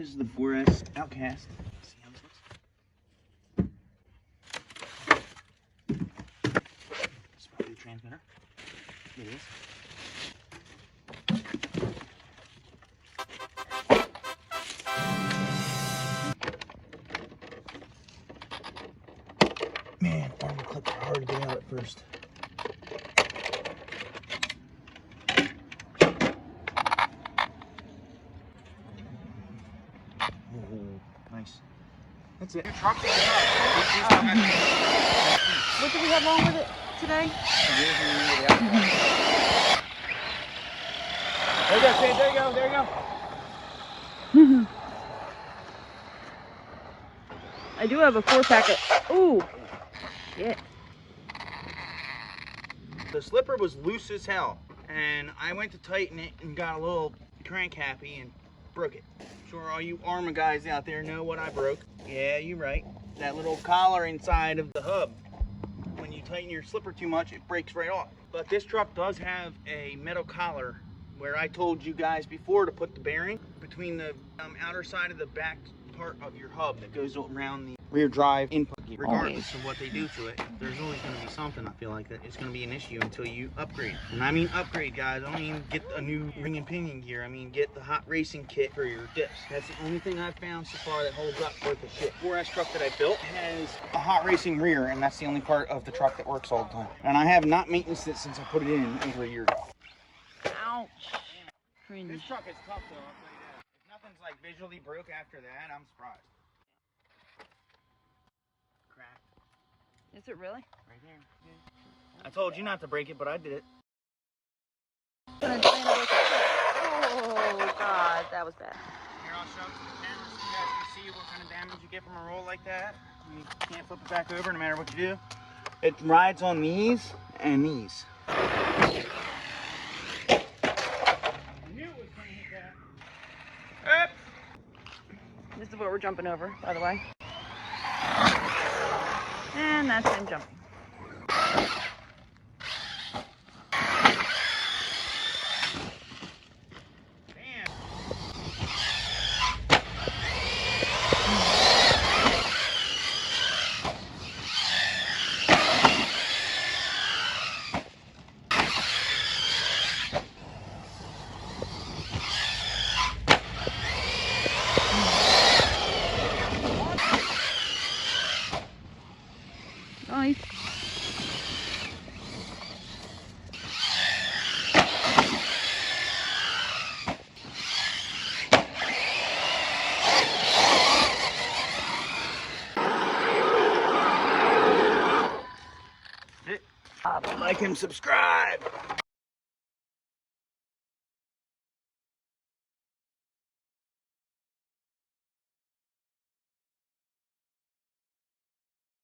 This is the 4S Outcast. Let's see how this looks. It's probably the transmitter. It is. Man, armor clips are hard to get out at first. Ooh, nice. That's it. What do we have wrong with it today? There you go, Shane. There you go. There you go. I do have a 4-packet. Ooh, shit. The slipper was loose as hell, and I went to tighten it and got a little crank happy and broke it. Sure, all you ARRMA guys out there know what I broke. Yeah, you're right. That little collar inside of the hub. When you tighten your slipper too much, it breaks right off. But this truck does have a metal collar where I told you guys before to put the bearing between the outer side of the back part of your hub that goes around the rear drive input gear. Regardless of what they do to it, there's always going to be something, I feel like, that it's going to be an issue until you upgrade. And I mean upgrade, guys. I don't mean get a new ring and pinion gear. I mean get the hot racing kit for your dips. That's the only thing I've found so far that holds up worth of shit. 4S truck that I built has a hot racing rear, and that's the only part of the truck that works all the time. And I have not maintenance it since I put it in over a year ago. Ouch. Cringe. This truck is tough though, I'll tell you that. If nothing's like visually broke after that, I'm surprised. Cracked. Is it really? Right there. Yeah. I told you not to break it, but I did it. Oh, God, that was bad. Here, I'll show it to the camera so you guys can see what kind of damage you get from a roll like that. You can't flip it back over no matter what you do. It rides on these and these. This is what we're jumping over, by the way. And that's him jumping. Nice. Like and subscribe.